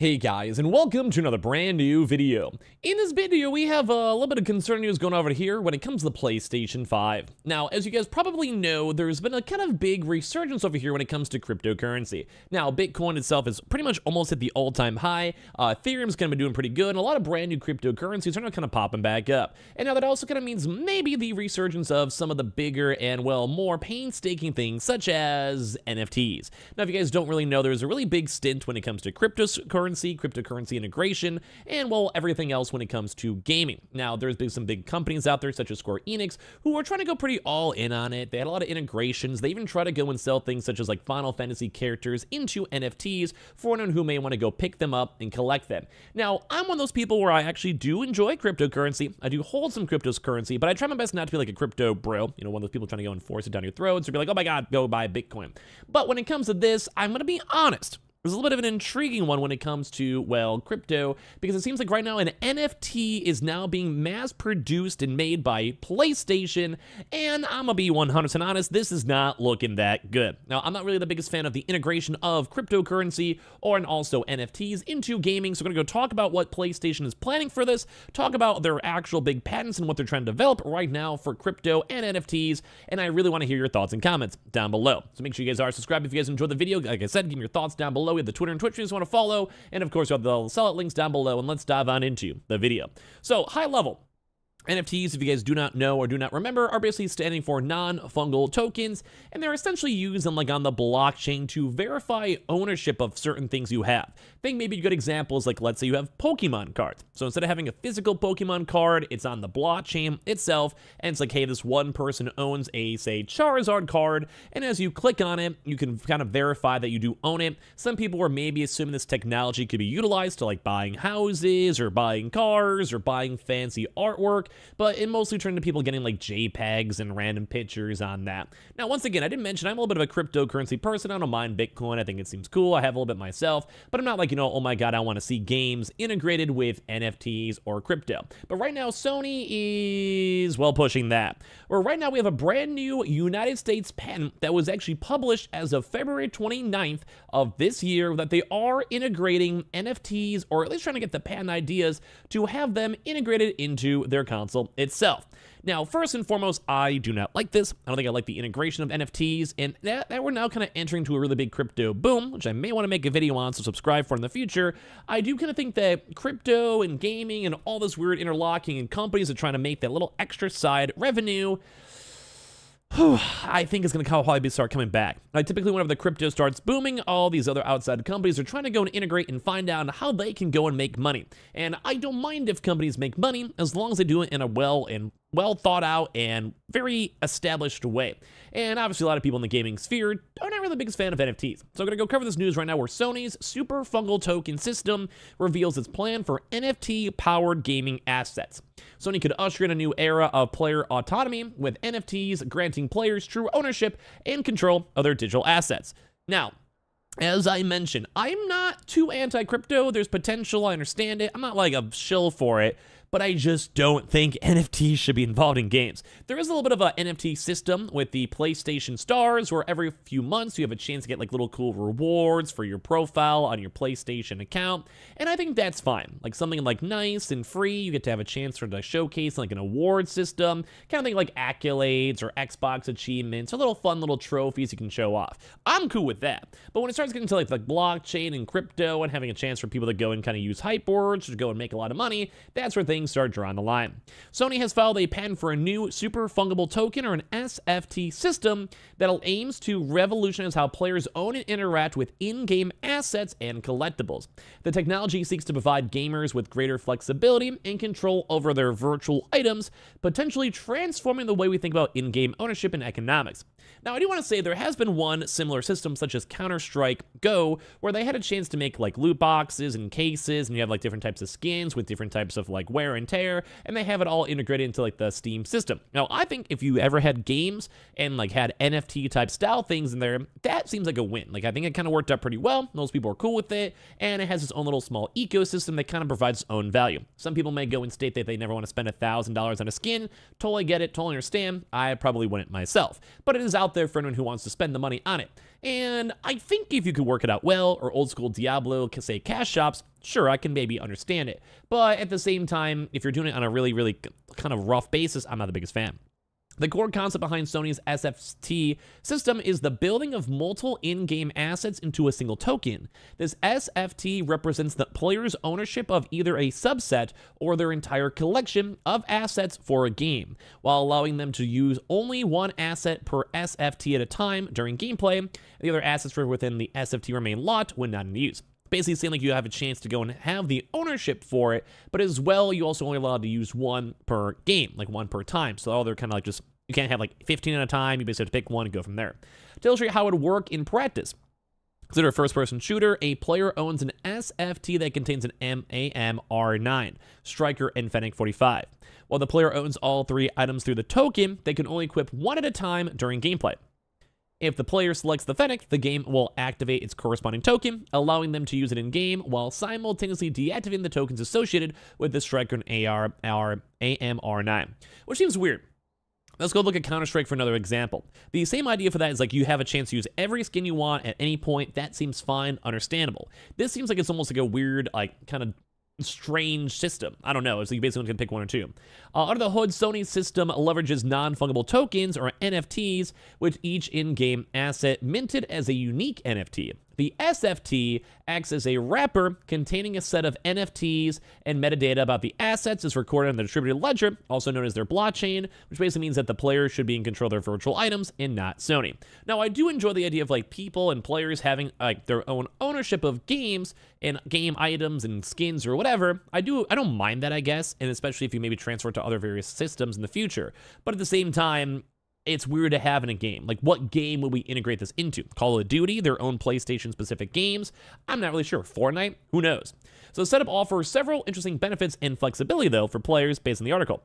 Hey guys, and welcome to another brand new video. In this video, we have a little bit of concern news going over here when it comes to the PlayStation 5. Now, as you guys probably know, there's been a kind of big resurgence over here when it comes to cryptocurrency. Now, Bitcoin itself is pretty much almost at the all-time high. Ethereum's kind of been doing pretty good, and a lot of brand new cryptocurrencies are now kind of popping back up. And now that also kind of means maybe the resurgence of some of the bigger and, well, more painstaking things, such as NFTs. Now, if you guys don't really know, there's a really big stint when it comes to cryptocurrency integration, and, well, everything else when it comes to gaming. Now, there's been some big companies out there, such as Square Enix, who are trying to go pretty all in on it. They had a lot of integrations. They even try to go and sell things such as like Final Fantasy characters into NFTs for anyone who may want to go pick them up and collect them. Now, I'm one of those people where I actually do enjoy cryptocurrency. I do hold some cryptocurrency, but I try my best not to be like a crypto bro, you know, one of those people trying to go and force it down your throats or be like, oh my God, go buy Bitcoin. But when it comes to this, I'm going to be honest. There's a little bit of an intriguing one when it comes to, well, crypto, because it seems like right now an NFT is now being mass-produced and made by PlayStation, and I'm gonna be 100% honest, this is not looking that good. Now, I'm not really the biggest fan of the integration of cryptocurrency and also NFTs into gaming, so we're gonna go talk about what PlayStation is planning for this, talk about their actual big patents and what they're trying to develop right now for crypto and NFTs, and I really want to hear your thoughts and comments down below. So make sure you guys are subscribed if you guys enjoyed the video. Like I said, give me your thoughts down below. We have the Twitter and Twitch if you just want to follow, and of course, we have the sell it links down below, and let's dive on into the video. So, high level. NFTs, if you guys do not know or do not remember, are basically standing for non-fungible tokens, and they're essentially used on the blockchain to verify ownership of certain things you have. I think maybe a good example is like, let's say you have Pokemon cards. So instead of having a physical Pokemon card, it's on the blockchain itself, and it's like, hey, this one person owns a, say, Charizard card, and as you click on it, you can kind of verify that you do own it. Some people were maybe assuming this technology could be utilized to like buying houses or buying cars or buying fancy artwork, but it mostly turned to people getting like JPEGs and random pictures on that. Now, once again, I didn't mention I'm a little bit of a cryptocurrency person. I don't mind Bitcoin. I think it seems cool. I have a little bit myself, but I'm not like, you know, oh my God, I want to see games integrated with NFTs or crypto. But right now, Sony is, well, pushing that. Or right now, we have a brand new United States patent that was actually published as of February 29th of this year that they are integrating NFTs, or at least trying to get the patent ideas to have them integrated into their console itself. Now, first and foremost, I do not like this. I don't think I like the integration of NFTs, and that we're now kind of entering to a really big crypto boom, which I may want to make a video on, so subscribe for in the future. I do kind of think that crypto and gaming and all this weird interlocking and companies are trying to make that little extra side revenue, I think it's going to probably start coming back. Typically, whenever the crypto starts booming, all these other outside companies are trying to go and integrate and find out how they can go and make money. And I don't mind if companies make money as long as they do it in a well thought out and very established way. And obviously, a lot of people in the gaming sphere are not really the biggest fan of NFTs. So I'm going to go cover this news right now where Sony's Super Fungal Token system reveals its plan for NFT-powered gaming assets. Sony could usher in a new era of player autonomy with NFTs granting players true ownership and control of their digital assets. Now, as I mentioned, I'm not too anti-crypto. There's potential. I understand it. I'm not like a shill for it, but I just don't think NFTs should be involved in games. There is a little bit of an NFT system with the PlayStation Stars, where every few months you have a chance to get like little cool rewards for your profile on your PlayStation account, and I think that's fine. Like something like nice and free, you get to have a chance for the showcase, like an award system, kind of thing like accolades or Xbox achievements, or little fun little trophies you can show off. I'm cool with that, but when it starts getting to like the blockchain and crypto and having a chance for people to go and kind of use hype boards to go and make a lot of money, that's where things start drawing the line. Sony has filed a patent for a new super fungible token, or an SFT system, that aims to revolutionize how players own and interact with in-game assets and collectibles. The technology seeks to provide gamers with greater flexibility and control over their virtual items, potentially transforming the way we think about in-game ownership and economics. Now, I do want to say there has been one similar system, such as Counter-Strike Go, where they had a chance to make like loot boxes and cases, and you have like different types of skins with different types of like wear and tear, and they have it all integrated into like the Steam system. Now, I think if you ever had games and like had NFT type style things in there, that seems like a win. Like, I think it kind of worked out pretty well. Most people are cool with it, and it has its own little small ecosystem that kind of provides its own value. Some people may go and state that they never want to spend $1,000 on a skin. Totally get it, totally understand. I probably wouldn't myself, but it is out there for anyone who wants to spend the money on it. And I think if you could work it out well, or old school Diablo, say cash shops, sure, I can maybe understand it. But at the same time, if you're doing it on a really, really kind of rough basis, I'm not the biggest fan. The core concept behind Sony's SFT system is the building of multiple in-game assets into a single token. This SFT represents the player's ownership of either a subset or their entire collection of assets for a game, while allowing them to use only one asset per SFT at a time during gameplay. The other assets within the SFT remain locked when not in use. Basically saying like you have a chance to go and have the ownership for it, but as well, you also only allowed to use one per game, like one per time. So all they're kind of like just, you can't have like 15 at a time. You basically have to pick one and go from there. To illustrate how it would work in practice, consider a first-person shooter. A player owns an SFT that contains an AMR9, Striker, and Fennec 45. While the player owns all three items through the token, they can only equip one at a time during gameplay. If the player selects the Fennec, the game will activate its corresponding token, allowing them to use it in-game, while simultaneously deactivating the tokens associated with the Striker and AMR9, which seems weird. Let's go look at Counter-Strike for another example. The same idea for that is like you have a chance to use every skin you want at any point. That seems fine, understandable. This seems like it's almost like a weird, like, kind of strange system. I don't know. It's like you basically can pick one or two. Under the hood, Sony's system leverages non-fungible tokens, or NFTs, with each in-game asset minted as a unique NFT. The SFT acts as a wrapper containing a set of NFTs, and metadata about the assets is recorded on the distributed ledger, also known as their blockchain, which basically means that the player should be in control of their virtual items and not Sony. Now, I do enjoy the idea of like people and players having like their own ownership of games and game items and skins or whatever. I don't mind that, I guess, and especially if you maybe transfer it to other various systems in the future. But at the same time, it's weird to have in a game. Like, what game would we integrate this into? Call of Duty, their own PlayStation-specific games? I'm not really sure. Fortnite? Who knows? So the setup offers several interesting benefits and flexibility, though, for players based on the article.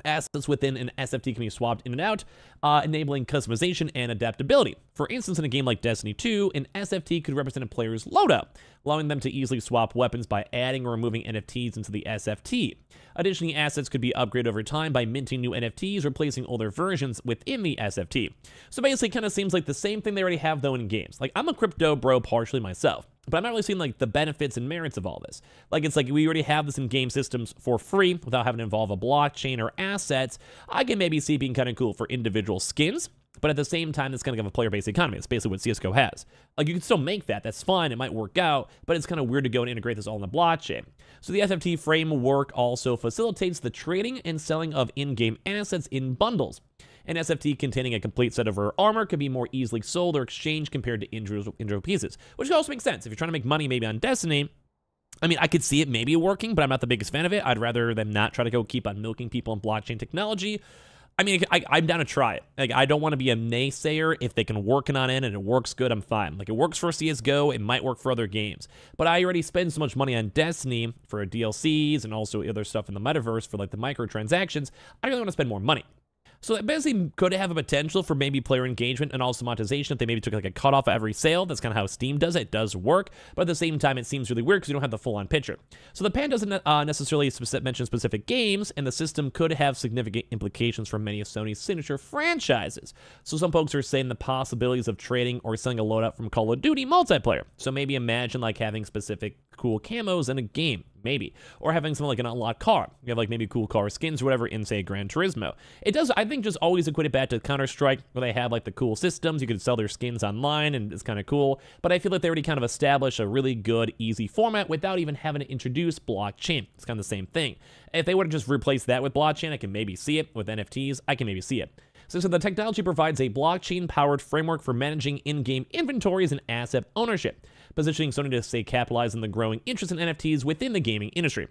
Assets within an SFT can be swapped in and out, enabling customization and adaptability. For instance, in a game like Destiny 2, an SFT could represent a player's loadout, allowing them to easily swap weapons by adding or removing NFTs into the SFT. Additionally, assets could be upgraded over time by minting new NFTs, replacing older versions within the SFT. So basically, it kind of seems like the same thing they already have, though, in games. Like, I'm a crypto bro partially myself, but I'm not really seeing like the benefits and merits of all this. Like, it's like we already have this in game systems for free without having to involve a blockchain or assets. I can maybe see it being kind of cool for individual skins, but at the same time, it's kind of a player-based economy. It's basically what CSGO has. Like, you can still make that. That's fine. It might work out, but it's kind of weird to go and integrate this all in the blockchain. So the SFT framework also facilitates the trading and selling of in-game assets in bundles. An SFT containing a complete set of rare armor could be more easily sold or exchanged compared to individual pieces, which also makes sense. If you're trying to make money maybe on Destiny, I mean, I could see it maybe working, but I'm not the biggest fan of it. I'd rather them not try to go keep on milking people in blockchain technology. I mean, I'm down to try it. Like, I don't want to be a naysayer. If they can work on it and it works good, I'm fine. Like, it works for CSGO, it might work for other games. But I already spend so much money on Destiny for DLCs and also other stuff in the metaverse for, like, the microtransactions. I really want to spend more money. So that basically could have a potential for maybe player engagement and also monetization if they maybe took like a cutoff of every sale. That's kind of how Steam does it. It does work, but at the same time, it seems really weird because you don't have the full-on picture. So the pan doesn't necessarily mention specific games, and the system could have significant implications for many of Sony's signature franchises. So some folks are saying the possibilities of trading or selling a loadout from Call of Duty multiplayer. So maybe imagine like having specific cool camos in a game. Maybe. Or having something like an unlocked car. You have like maybe cool car skins or whatever in, say, Gran Turismo. It does, I think, just always equate it back to Counter-Strike, where they have like the cool systems. You could sell their skins online, and it's kind of cool. But I feel like they already kind of established a really good, easy format without even having to introduce blockchain. It's kind of the same thing. If they would have just replaced that with blockchain, I can maybe see it. With NFTs, I can maybe see it. So the technology provides a blockchain-powered framework for managing in-game inventories and asset ownership, positioning Sony to stay capitalized on the growing interest in NFTs within the gaming industry.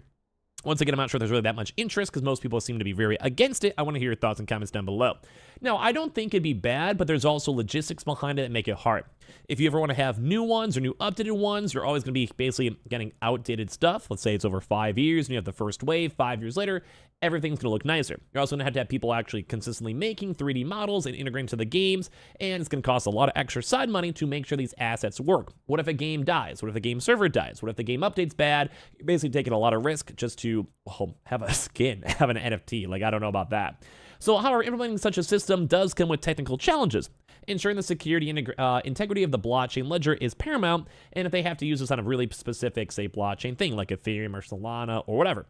Once again, I'm not sure there's really that much interest because most people seem to be very against it. I want to hear your thoughts and comments down below. Now, I don't think it'd be bad, but there's also logistics behind it that make it hard. If you ever want to have new ones or new updated ones, you're always going to be basically getting outdated stuff. Let's say it's over 5 years and you have the first wave. 5 years later, everything's going to look nicer. You're also going to have people actually consistently making 3D models and integrating to the games, and it's going to cost a lot of extra side money to make sure these assets work. What if a game dies? What if the game server dies? What if the game update's bad? You're basically taking a lot of risk just to, well, have a skin, have an NFT. Like, I don't know about that. So, however, implementing such a system does come with technical challenges. ensuring the security and integrity of the blockchain ledger is paramount, and if they have to use this on a really specific, say, blockchain thing like Ethereum or Solana or whatever,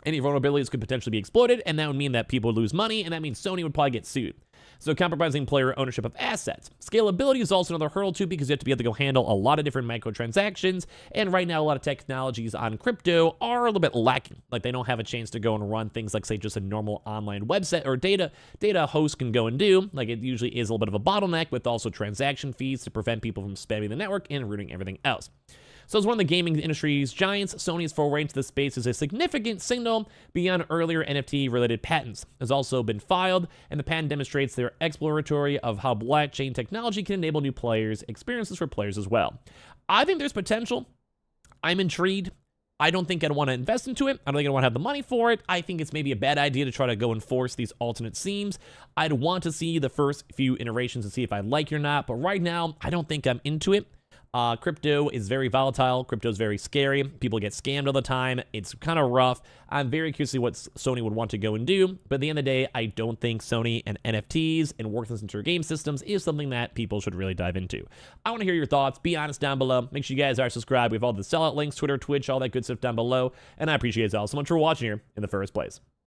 any vulnerabilities could potentially be exploited, and that would mean that people would lose money, and that means Sony would probably get sued. So compromising player ownership of assets. Scalability is also another hurdle too, because you have to be able to go handle a lot of different microtransactions, and right now a lot of technologies on crypto are a little bit lacking. Like they don't have a chance to go and run things like, say, just a normal online website or data host can go and do. Like it usually is a little bit of a bottleneck with also transaction fees to prevent people from spamming the network and ruining everything else. So as one of the gaming industry's giants, Sony's foray into the space is a significant signal beyond earlier NFT-related patents. Has also been filed, and the patent demonstrates their exploratory of how blockchain technology can enable new experiences for players as well. I think there's potential. I'm intrigued. I don't think I'd want to invest into it. I don't think I'd want to have the money for it. I think it's maybe a bad idea to try to go and force these alternate themes. I'd want to see the first few iterations and see if I like it or not, but right now, I don't think I'm into it. Crypto is very volatile. Crypto is very scary. People get scammed all the time. It's kind of rough. I'm very curious to see what Sony would want to go and do. But at the end of the day, I don't think Sony and NFTs and working into your game systems is something that people should really dive into. I want to hear your thoughts. Be honest down below. Make sure you guys are subscribed. We have all the sellout links, Twitter, Twitch, all that good stuff down below. And I appreciate you all so much for watching here in the first place.